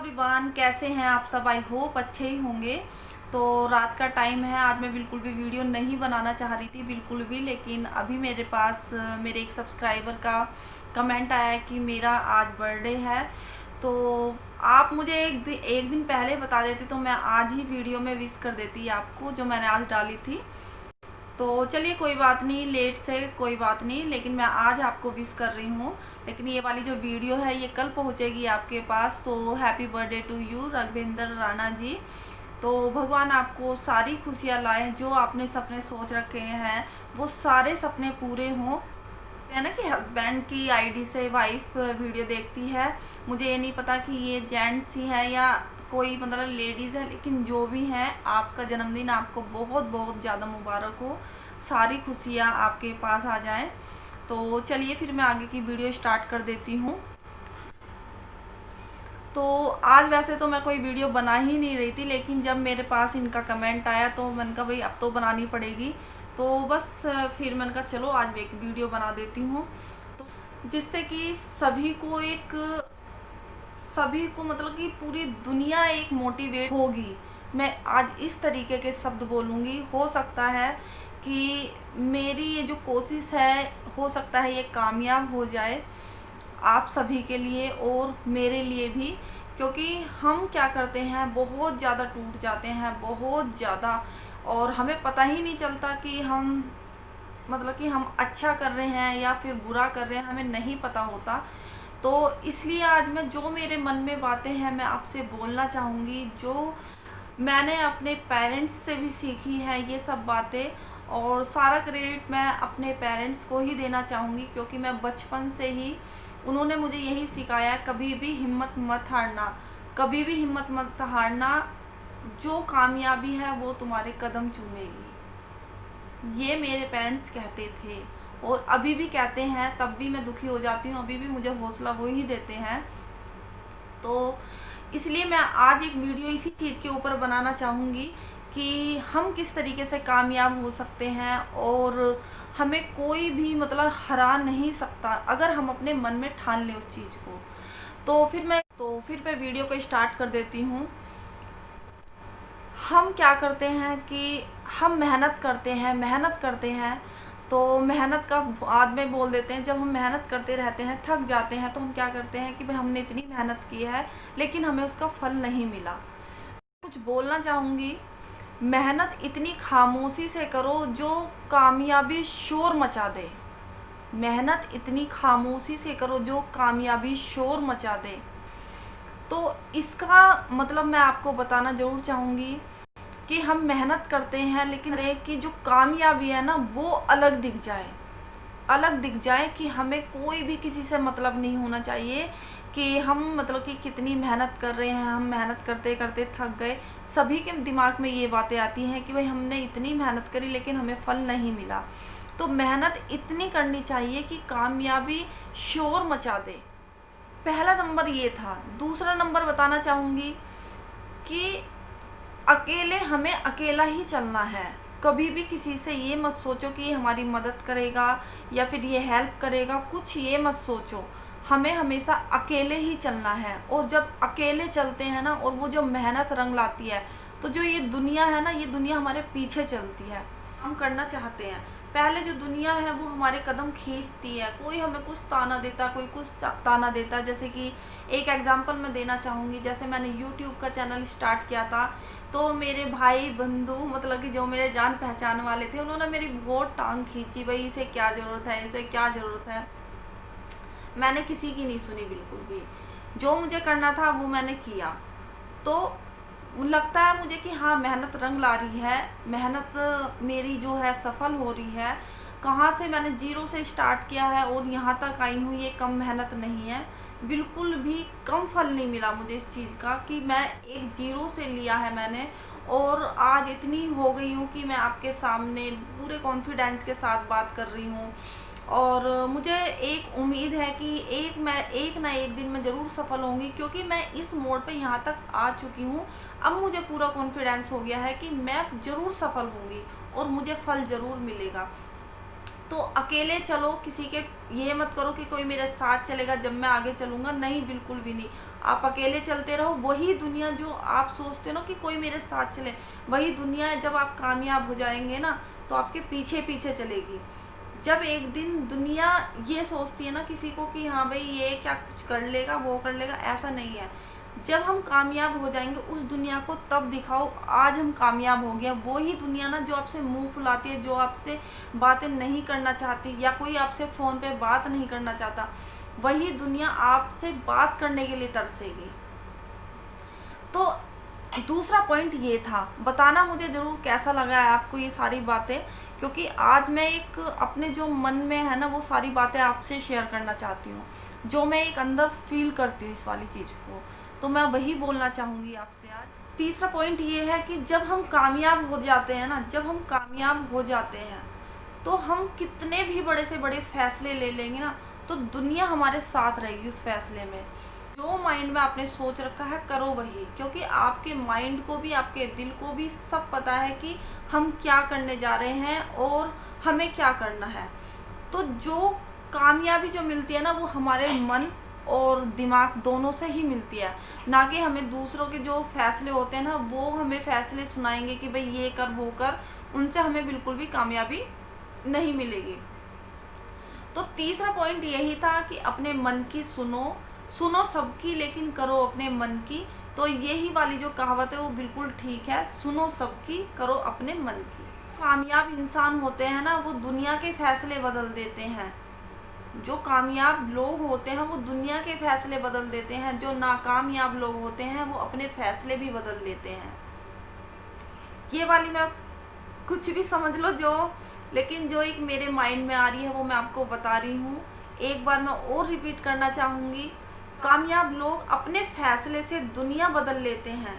Everyone, कैसे हैं आप सब। आई होप अच्छे ही होंगे। तो रात का टाइम है। आज मैं बिल्कुल भी वीडियो नहीं बनाना चाह रही थी, बिल्कुल भी। लेकिन अभी मेरे पास मेरे एक सब्सक्राइबर का कमेंट आया कि मेरा आज बर्थडे है। तो आप मुझे एक दिन पहले बता देते तो मैं आज ही वीडियो में विश कर देती आपको, जो मैंने आज डाली थी। तो चलिए कोई बात नहीं, लेट से कोई बात नहीं, लेकिन मैं आज आपको विश कर रही हूँ। लेकिन ये वाली जो वीडियो है ये कल पहुँचेगी आपके पास। तो happy birthday to you Raghavendra Rana ji. तो भगवान आपको सारी खुशियाँ लाएं, जो आपने सपने सोच रखे हैं वो सारे सपने पूरे हों। है ना कि हस्बैंड की आईडी से वाइफ वीडियो देखती है। मुझे ये नहीं पता कि ये जेंट्स ही है या कोई मतलब लेडीज़ है, लेकिन जो भी हैं, आपका जन्मदिन आपको बहुत बहुत ज़्यादा मुबारक हो। सारी खुशियाँ आपके पास आ जाएं। तो चलिए फिर मैं आगे की वीडियो स्टार्ट कर देती हूँ। तो आज वैसे तो मैं कोई वीडियो बना ही नहीं रही थी, लेकिन जब मेरे पास इनका कमेंट आया तो मैंने कहा भाई अब तो बनानी पड़ेगी। तो बस फिर मैंने कहा चलो आज एक वीडियो बना देती हूँ, तो जिससे कि सभी को मतलब कि पूरी दुनिया एक मोटिवेट होगी। मैं आज इस तरीके के शब्द बोलूँगी, हो सकता है कि मेरी ये जो कोशिश है, हो सकता है ये कामयाब हो जाए आप सभी के लिए और मेरे लिए भी। क्योंकि हम क्या करते हैं, बहुत ज़्यादा टूट जाते हैं, बहुत ज़्यादा, और हमें पता ही नहीं चलता कि हम मतलब कि हम अच्छा कर रहे हैं या फिर बुरा कर रहे हैं, हमें नहीं पता होता। तो इसलिए आज मैं जो मेरे मन में बातें हैं मैं आपसे बोलना चाहूँगी, जो मैंने अपने पेरेंट्स से भी सीखी है ये सब बातें। और सारा क्रेडिट मैं अपने पेरेंट्स को ही देना चाहूँगी, क्योंकि मैं बचपन से ही उन्होंने मुझे यही सिखाया, कभी भी हिम्मत मत हारना, कभी भी हिम्मत मत हारना। जो कामयाबी है वो तुम्हारे कदम चूमेगी, ये मेरे पेरेंट्स कहते थे और अभी भी कहते हैं। तब भी मैं दुखी हो जाती हूँ, अभी भी मुझे हौसला वो ही देते हैं। तो इसलिए मैं आज एक वीडियो इसी चीज़ के ऊपर बनाना चाहूँगी कि हम किस तरीके से कामयाब हो सकते हैं, और हमें कोई भी मतलब हरा नहीं सकता अगर हम अपने मन में ठान लें उस चीज़ को। तो फिर मैं वीडियो को स्टार्ट कर देती हूँ। हम क्या करते हैं कि हम मेहनत करते हैं तो मेहनत का बाद में बोल देते हैं। जब हम मेहनत करते रहते हैं, थक जाते हैं, तो हम क्या करते हैं कि भाई हमने इतनी मेहनत की है लेकिन हमें उसका फल नहीं मिला। कुछ बोलना चाहूँगी, मेहनत इतनी खामोशी से करो जो कामयाबी शोर मचा दे। मेहनत इतनी खामोशी से करो जो कामयाबी शोर मचा दे। तो इसका मतलब मैं आपको बताना ज़रूर चाहूँगी कि हम मेहनत करते हैं, लेकिन कि जो कामयाबी है ना वो अलग दिख जाए कि हमें कोई भी किसी से मतलब नहीं होना चाहिए कि हम मतलब कि कितनी मेहनत कर रहे हैं, हम मेहनत करते करते थक गए। सभी के दिमाग में ये बातें आती हैं कि भाई हमने इतनी मेहनत करी लेकिन हमें फल नहीं मिला। तो मेहनत इतनी करनी चाहिए कि कामयाबी शोर मचा दे। पहला नंबर ये था। दूसरा नंबर बताना चाहूँगी कि हमें अकेला ही चलना है। कभी भी किसी से ये मत सोचो कि ये हमारी मदद करेगा या फिर ये हेल्प करेगा, कुछ ये मत सोचो। हमें हमेशा अकेले ही चलना है। और जब अकेले चलते हैं ना, और वो जो मेहनत रंग लाती है, तो जो ये दुनिया है ना, ये दुनिया हमारे पीछे चलती है। हम करना चाहते हैं, पहले जो दुनिया है वो हमारे कदम खींचती है। कोई हमें कुछ ताना देता, कोई कुछ ताना देता। जैसे कि एक एग्जांपल मैं देना चाहूँगी, जैसे मैंने यूट्यूब का चैनल स्टार्ट किया था, तो मेरे भाई बंधु मतलब कि जो मेरे जान पहचान वाले थे, उन्होंने मेरी बहुत टांग खींची, भाई इसे क्या ज़रूरत है, इसे क्या ज़रूरत है। मैंने किसी की नहीं सुनी बिल्कुल भी। जो मुझे करना था वो मैंने किया। तो लगता है मुझे कि हाँ, मेहनत रंग ला रही है, मेहनत मेरी जो है सफल हो रही है। कहाँ से मैंने जीरो से स्टार्ट किया है और यहाँ तक आई हूँ, ये कम मेहनत नहीं है, बिल्कुल भी कम फल नहीं मिला मुझे इस चीज़ का कि मैं एक जीरो से लिया है मैंने, और आज इतनी हो गई हूँ कि मैं आपके सामने पूरे कॉन्फिडेंस के साथ बात कर रही हूँ। और मुझे एक उम्मीद है कि एक ना एक दिन मैं ज़रूर सफल होंगी, क्योंकि मैं इस मोड़ पे यहाँ तक आ चुकी हूँ। अब मुझे पूरा कॉन्फिडेंस हो गया है कि मैं ज़रूर सफल होंगी और मुझे फल ज़रूर मिलेगा। तो अकेले चलो, किसी के ये मत करो कि कोई मेरे साथ चलेगा जब मैं आगे चलूँगा, नहीं, बिल्कुल भी नहीं। आप अकेले चलते रहो। वही दुनिया जो आप सोचते हो ना कि कोई मेरे साथ चले, वही दुनिया है जब आप कामयाब हो जाएंगे ना तो आपके पीछे पीछे चलेगी। जब एक दिन दुनिया ये सोचती है ना किसी को कि हाँ भाई ये क्या कुछ कर लेगा, वो कर लेगा, ऐसा नहीं है। जब हम कामयाब हो जाएंगे उस दुनिया को तब दिखाओ आज हम कामयाब हो गए। वो ही दुनिया ना जो आपसे मुंह फुलाती है, जो आपसे बातें नहीं करना चाहती, या कोई आपसे फ़ोन पे बात नहीं करना चाहता, वही दुनिया आपसे बात करने के लिए तरसेगी। तो दूसरा पॉइंट ये था, बताना मुझे ज़रूर कैसा लगा है आपको ये सारी बातें, क्योंकि आज मैं एक अपने जो मन में है ना वो सारी बातें आपसे शेयर करना चाहती हूँ, जो मैं एक अंदर फील करती हूँ इस वाली चीज़ को, तो मैं वही बोलना चाहूँगी आपसे आज। तीसरा पॉइंट ये है कि जब हम कामयाब हो जाते हैं ना, जब हम कामयाब हो जाते हैं तो हम कितने भी बड़े से बड़े फैसले ले लेंगे ना तो दुनिया हमारे साथ रहेगी उस फैसले में। जो माइंड में आपने सोच रखा है करो वही, क्योंकि आपके माइंड को भी, आपके दिल को भी सब पता है कि हम क्या करने जा रहे हैं और हमें क्या करना है। तो जो कामयाबी जो मिलती है ना वो हमारे मन और दिमाग दोनों से ही मिलती है, ना कि हमें दूसरों के जो फैसले होते हैं ना वो हमें फैसले सुनाएंगे कि भाई ये कर वो कर, उनसे हमें बिल्कुल भी कामयाबी नहीं मिलेगी। तो तीसरा पॉइंट यही था कि अपने मन की सुनो, सुनो सबकी लेकिन करो अपने मन की। तो यही वाली जो कहावत है वो बिल्कुल ठीक है, सुनो सबकी करो अपने मन की। कामयाब इंसान होते हैं ना वो दुनिया के फैसले बदल देते हैं। जो कामयाब लोग होते हैं वो दुनिया के फैसले बदल देते हैं। जो नाकामयाब लोग होते हैं वो अपने फैसले भी बदल देते हैं। ये वाली मैं कुछ भी समझ लो जो, लेकिन जो एक मेरे माइंड में आ रही है वो मैं आपको बता रही हूँ। एक बार मैं और रिपीट करना चाहूँगी, कामयाब लोग अपने फैसले से दुनिया बदल लेते हैं।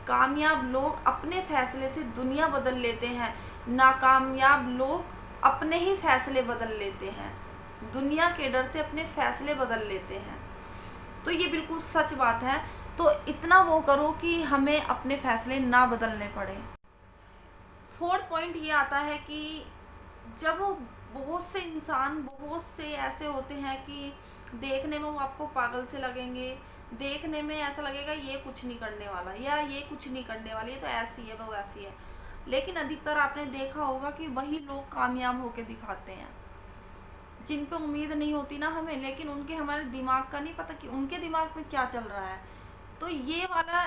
कामयाब लोग अपने फैसले से दुनिया बदल लेते हैं। नाकामयाब लोग अपने ही फैसले बदल लेते हैं, दुनिया के डर से अपने फैसले बदल लेते हैं। तो ये बिल्कुल सच बात है। तो इतना वो करो कि हमें अपने फैसले ना बदलने पड़े। फोर्थ पॉइंट ये आता है कि जब बहुत से इंसान, बहुत से ऐसे होते हैं कि देखने में वो आपको पागल से लगेंगे, देखने में ऐसा लगेगा ये कुछ नहीं करने वाला या ये कुछ नहीं करने वाली, ये तो ऐसी है वो ऐसी है, लेकिन अधिकतर आपने देखा होगा कि वही लोग कामयाब होके दिखाते हैं जिन पे उम्मीद नहीं होती ना हमें, लेकिन उनके हमारे दिमाग का नहीं पता कि उनके दिमाग में क्या चल रहा है। तो ये वाला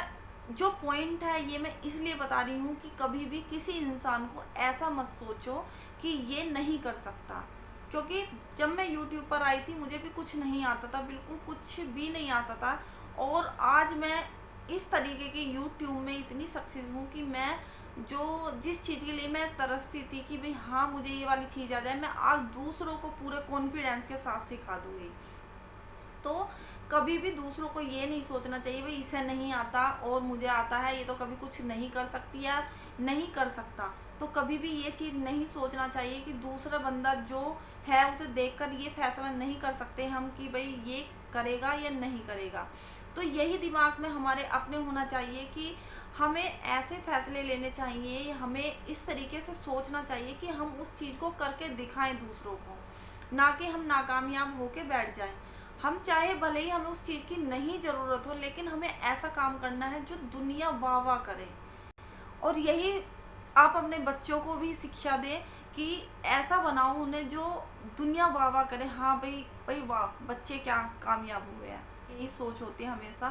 जो पॉइंट है ये मैं इसलिए बता रही हूँ कि कभी भी किसी इंसान को ऐसा मत सोचो कि ये नहीं कर सकता, क्योंकि जब मैं YouTube पर आई थी मुझे भी कुछ नहीं आता था, बिल्कुल कुछ भी नहीं आता था, और आज मैं इस तरीके के YouTube में इतनी सक्सेस हूँ कि मैं जो जिस चीज़ के लिए मैं तरसती थी कि भाई हाँ मुझे ये वाली चीज़ आ जाए, मैं आज दूसरों को पूरे कॉन्फिडेंस के साथ सिखा दूँगी। तो कभी भी दूसरों को ये नहीं सोचना चाहिए भाई इसे नहीं आता और मुझे आता है, ये तो कभी कुछ नहीं कर सकती या नहीं कर सकता। तो कभी भी ये चीज़ नहीं सोचना चाहिए कि दूसरा बंदा जो है उसे देखकर ये फैसला नहीं कर सकते हम कि भाई ये करेगा या नहीं करेगा। तो यही दिमाग में हमारे अपने होना चाहिए कि हमें ऐसे फैसले लेने चाहिए, हमें इस तरीके से सोचना चाहिए कि हम उस चीज़ को करके दिखाएं दूसरों को, ना कि हम नाकामयाब होके बैठ जाएं। हम चाहे भले ही हमें उस चीज़ की नहीं ज़रूरत हो, लेकिन हमें ऐसा काम करना है जो दुनिया वाह वाह करे। और यही आप अपने बच्चों को भी शिक्षा दें कि ऐसा बनाओ उन्हें जो दुनिया वाह वाह करे, हाँ भाई भाई वाह बच्चे क्या कामयाब हुए हैं। यही सोच होती है हमेशा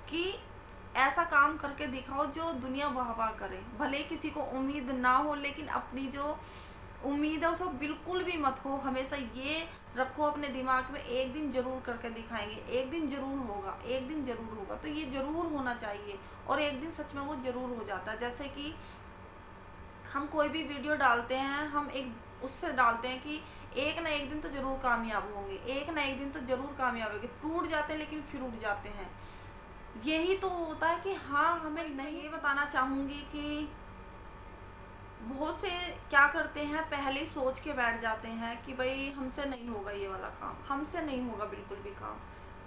कि ऐसा काम करके दिखाओ जो दुनिया वाह वाह करे। भले किसी को उम्मीद ना हो, लेकिन अपनी जो उम्मीद है उसको बिल्कुल भी मत खो। हमेशा ये रखो अपने दिमाग में एक दिन ज़रूर करके दिखाएंगे, एक दिन ज़रूर होगा, एक दिन ज़रूर होगा। तो ये ज़रूर होना चाहिए और एक दिन सच में वो ज़रूर हो जाता है। जैसे कि हम कोई भी वीडियो डालते हैं, हम एक उससे डालते हैं कि एक ना एक दिन तो ज़रूर कामयाब होंगे, एक ना एक दिन तो ज़रूर कामयाब होंगे। टूट जाते हैं लेकिन फिर उठ जाते हैं। यही तो होता है कि हाँ हमें नहीं। ये बताना चाहूँगी कि बहुत से क्या करते हैं, पहले ही सोच के बैठ जाते हैं कि भाई हमसे नहीं होगा ये वाला काम, हमसे नहीं होगा बिल्कुल भी काम।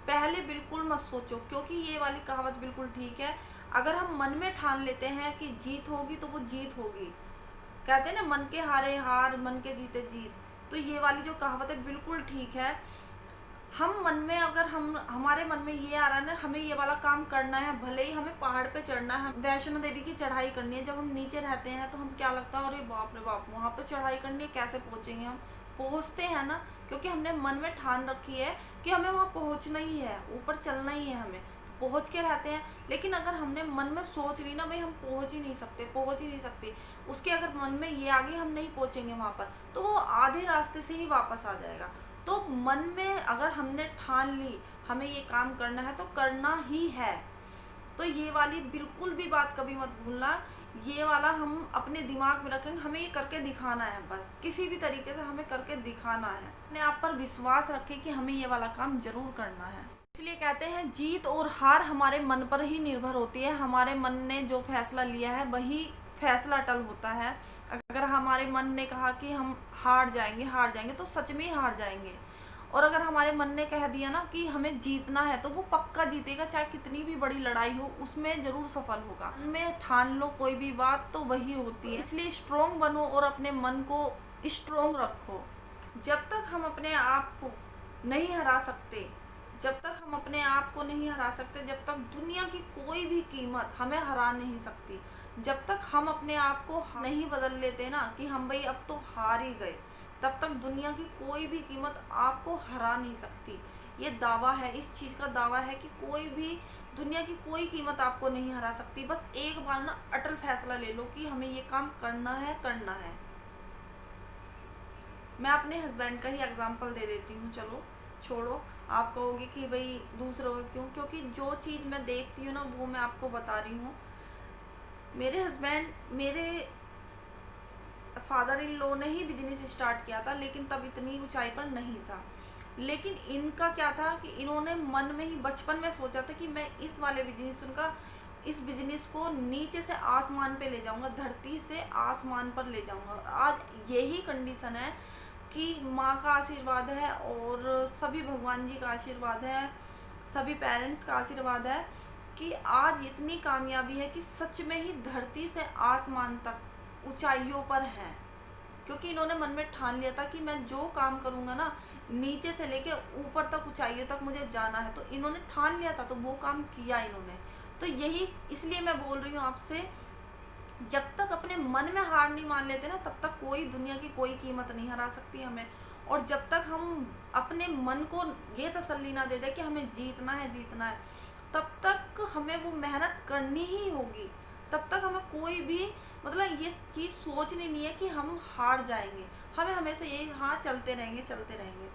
पहले बिल्कुल मत सोचो, क्योंकि ये वाली कहावत बिल्कुल ठीक है। अगर हम मन में ठान लेते हैं कि जीत होगी तो वो जीत होगी। कहते हैं ना मन के हारे हार, मन के जीते जीत। तो ये वाली जो कहावत है बिल्कुल ठीक है। हम मन में अगर हमारे मन में ये आ रहा है ना, हमें ये वाला काम करना है, भले ही हमें पहाड़ पे चढ़ना है, वैष्णो देवी की चढ़ाई करनी है, जब हम नीचे रहते हैं तो हम क्या लगता है, अरे बाप रे बाप, वहाँ पे चढ़ाई करनी है, कैसे पहुँचेंगे हम। पहुँचते हैं ना, क्योंकि हमने मन में ठान रखी है कि हमें वहाँ पहुँचना ही है, ऊपर चलना ही है हमें, तो पहुँच के रहते हैं। लेकिन अगर हमने मन में सोच ली ना, भाई हम पहुँच ही नहीं सकते, पहुँच ही नहीं सकते, उसके अगर मन में ये आगे हम नहीं पहुँचेंगे वहाँ पर, तो वो आधे रास्ते से ही वापस आ जाएगा। तो मन में अगर हमने ठान ली हमें ये काम करना है तो करना ही है। तो ये वाली बिल्कुल भी बात कभी मत भूलना, ये वाला हम अपने दिमाग में रखेंगे, हमें ये करके दिखाना है, बस किसी भी तरीके से हमें करके दिखाना है। अपने आप पर विश्वास रखें कि हमें ये वाला काम जरूर करना है। इसलिए कहते हैं जीत और हार हमारे मन पर ही निर्भर होती है। हमारे मन ने जो फैसला लिया है वही फैसला अटल होता है। अगर हमारे मन ने कहा कि हम हार जाएंगे तो सच में ही हार जाएंगे। और अगर हमारे मन ने कह दिया ना कि हमें जीतना है तो वो पक्का जीतेगा, चाहे कितनी भी बड़ी लड़ाई हो उसमें जरूर सफल होगा। में ठान लो कोई भी बात तो वही होती है। इसलिए स्ट्रोंग बनो और अपने मन को स्ट्रोंग रखो। जब तक हम अपने आप को नहीं हरा सकते, जब तक हम अपने आप को नहीं हरा सकते, जब तक दुनिया की कोई भी कीमत हमें हरा नहीं सकती, जब तक हम अपने आप को नहीं बदल लेते ना कि हम भाई अब तो हार ही गए, तब तक दुनिया की कोई भी कीमत आपको हरा नहीं सकती। ये दावा है, इस चीज़ का दावा है कि कोई भी दुनिया की कोई कीमत आपको नहीं हरा सकती। बस एक बार ना अटल फैसला ले लो कि हमें ये काम करना है, करना है। मैं अपने हस्बैंड का ही एग्जाम्पल दे देती हूँ, चलो छोड़ो, आप कहोगे कि भाई दूसरों का क्यों, क्योंकि जो चीज़ मैं देखती हूँ ना वो मैं आपको बता रही हूँ। मेरे हस्बैंड, मेरे फादर इन लॉ ने ही बिजनेस स्टार्ट किया था, लेकिन तब इतनी ऊंचाई पर नहीं था। लेकिन इनका क्या था कि इन्होंने मन में ही बचपन में सोचा था कि मैं इस वाले बिजनेस, उनका इस बिजनेस को नीचे से आसमान पे ले जाऊंगा, धरती से आसमान पर ले जाऊंगा। आज यही कंडीशन है कि माँ का आशीर्वाद है और सभी भगवान जी का आशीर्वाद है, सभी पेरेंट्स का आशीर्वाद है कि आज इतनी कामयाबी है कि सच में ही धरती से आसमान तक ऊंचाइयों पर है। क्योंकि इन्होंने मन में ठान लिया था कि मैं जो काम करूँगा ना, नीचे से लेके ऊपर तक ऊंचाइयों तक मुझे जाना है, तो इन्होंने ठान लिया था तो वो काम किया इन्होंने। तो यही इसलिए मैं बोल रही हूँ आपसे, जब तक अपने मन में हार नहीं मान लेते ना, तब तक कोई दुनिया की कोई कीमत नहीं हरा सकती हमें। और जब तक हम अपने मन को ये तसल्ली ना दे दे कि हमें जीतना है, जीतना है, तब तक हमें वो मेहनत करनी ही होगी। तब तक हमें कोई भी मतलब ये चीज़ सोचनी नहीं है कि हम हार जाएंगे। हमें हमेशा ये हाँ चलते रहेंगे, चलते रहेंगे।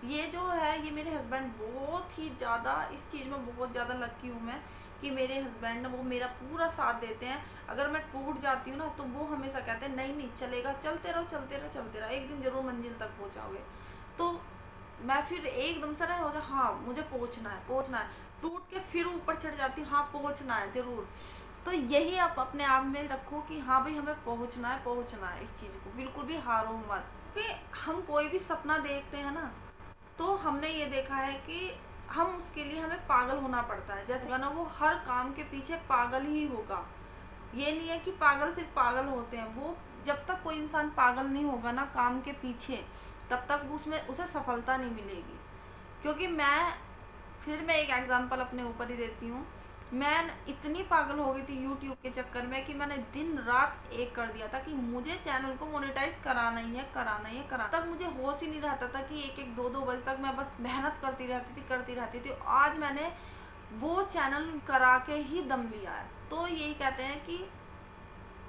ये जो है, ये मेरे हस्बैंड बहुत ही ज़्यादा इस चीज़ में बहुत ज़्यादा लकी हूँ मैं कि मेरे हस्बैंड वो मेरा पूरा साथ देते हैं। अगर मैं टूट जाती हूँ ना तो वो हमेशा कहते हैं नहीं नहीं चलेगा, चलते रहो, चलते रहो, चलते रहो, एक दिन जरूर मंजिल तक पहुँचाओगे। तो मैं फिर एकदम से ना हो जाए, हाँ मुझे पहुँचना है, पहुँचना है, टूट के फिर ऊपर चढ़ जाती हूँ, हाँ पहुँचना है ज़रूर। तो यही आप अपने आप में रखो कि हाँ भाई हमें पहुँचना है, पहुँचना है। इस चीज़ को बिल्कुल भी हारो मत, क्योंकि हम कोई भी सपना देखते हैं ना, तो हमने ये देखा है कि हम उसके लिए हमें पागल होना पड़ता है। जैसे ना वो हर काम के पीछे पागल ही होगा, ये नहीं है कि पागल सिर्फ पागल होते हैं। वो जब तक कोई इंसान पागल नहीं होगा ना काम के पीछे, तब तक उसमें उसे सफलता नहीं मिलेगी। क्योंकि मैं एक एग्जांपल अपने ऊपर ही देती हूँ। मैं इतनी पागल हो गई थी यूट्यूब के चक्कर में कि मैंने दिन रात एक कर दिया था कि मुझे चैनल को मोनेटाइज कराना ही है, कराना ही है, कराना। तब मुझे होश ही नहीं रहता था कि एक एक दो दो बजे तक मैं बस मेहनत करती रहती थी। आज मैंने वो चैनल करा के ही दम लिया है। तो यही कहते हैं कि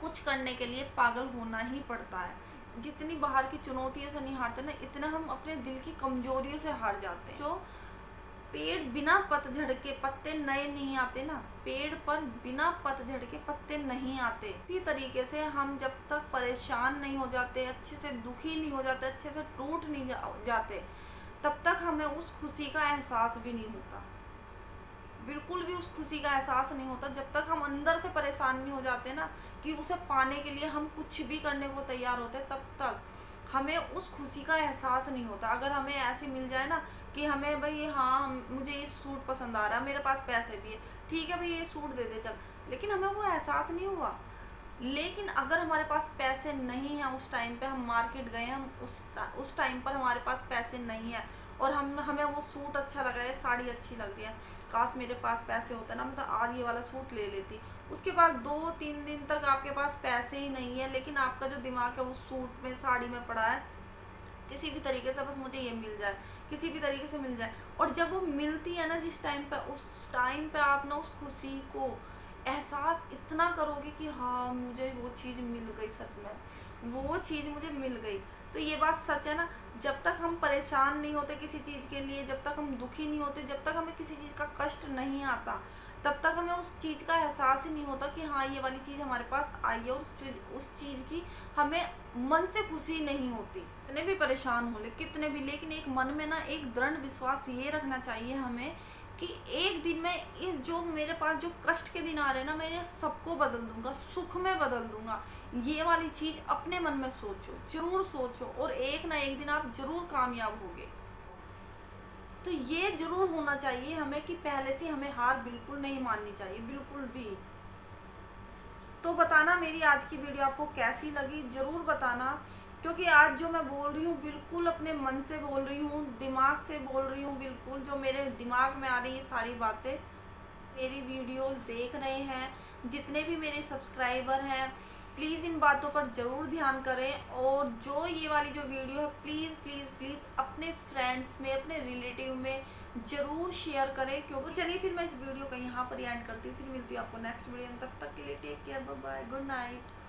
कुछ करने के लिए पागल होना ही पड़ता है। जितनी बाहर की चुनौतियों से नहीं हारते ना, इतना हम अपने दिल की कमजोरियों से हार जाते हैं। जो पेड़ बिना पतझड़ के पत्ते नए नहीं आते ना, पेड़ पर बिना पतझड़ के पत्ते नहीं आते। इसी तरीके से हम जब तक परेशान नहीं हो जाते, अच्छे से दुखी नहीं हो जाते, अच्छे से टूट नहीं जाते, तब तक हमें उस खुशी का एहसास भी नहीं होता। बिल्कुल भी उस खुशी का एहसास नहीं होता जब तक हम अंदर से परेशान नहीं हो जाते ना कि उसे पाने के लिए हम कुछ भी करने को तैयार होते, तब तक हमें उस खुशी का एहसास नहीं होता। अगर हमें ऐसे मिल जाए ना कि हमें भाई हाँ मुझे ये सूट पसंद आ रहा है, मेरे पास पैसे भी है, ठीक है भाई ये सूट दे दे चल, लेकिन हमें वो एहसास नहीं हुआ, लेकिन अगर हमारे पास पैसे नहीं हैं, उस टाइम पे हम मार्केट गए, हम उस टाइम पर हमारे पास पैसे नहीं है और हमें वो सूट अच्छा लग रहा है, साड़ी अच्छी लग रही है, काश मेरे पास पैसे होते ना, मैं तो आज ये वाला सूट ले लेती। उसके बाद 2-3 दिन तक आपके पास पैसे ही नहीं है, लेकिन आपका जो दिमाग है वो सूट में, साड़ी में पड़ा है, किसी भी तरीके से बस मुझे ये मिल जाए, किसी भी तरीके से मिल जाए। और जब वो मिलती है ना जिस टाइम पे, उस टाइम पे आप ना उस खुशी को एहसास इतना करोगे कि हाँ मुझे वो चीज़ मिल गई, सच में वो चीज़ मुझे मिल गई। तो ये बात सच है ना, जब तक हम परेशान नहीं होते किसी चीज़ के लिए, जब तक हम दुखी नहीं होते, जब तक हमें किसी चीज़ का कष्ट नहीं आता, तब तक हमें उस चीज़ का एहसास ही नहीं होता कि हाँ ये वाली चीज़ हमारे पास आई है, और उस चीज़ की हमें मन से खुशी नहीं होती। कितने भी परेशान हो ले, कितने भी, लेकिन एक मन में ना एक दृढ़ विश्वास ये रखना चाहिए हमें कि एक दिन में इस जो मेरे पास जो कष्ट के दिन आ रहे हैं ना, मैं सबको बदल दूंगा, सुख में बदल दूंगा। ये वाली चीज़ अपने मन में सोचो, जरूर सोचो, और एक ना एक दिन आप जरूर कामयाब होगे। तो ये जरूर होना चाहिए हमें कि पहले से हमें हार बिल्कुल नहीं माननी चाहिए, बिल्कुल भी। तो बताना मेरी आज की वीडियो आपको कैसी लगी, ज़रूर बताना, क्योंकि आज जो मैं बोल रही हूँ बिल्कुल अपने मन से बोल रही हूँ, दिमाग से बोल रही हूँ, बिल्कुल जो मेरे दिमाग में आ रही है सारी बातें। मेरी वीडियोस देख रहे हैं जितने भी मेरे सब्सक्राइबर हैं, प्लीज़ इन बातों पर ज़रूर ध्यान करें, और जो ये वाली जो वीडियो है प्लीज़ प्लीज़ प्लीज़ अपने फ्रेंड्स में, अपने रिलेटिव में ज़रूर शेयर करें। क्योंकि चलिए फिर मैं इस वीडियो को यहाँ पर एंड करती हूँ, फिर मिलती हूँ आपको नेक्स्ट वीडियो में। तब तक के लिए take care, bye bye, good night.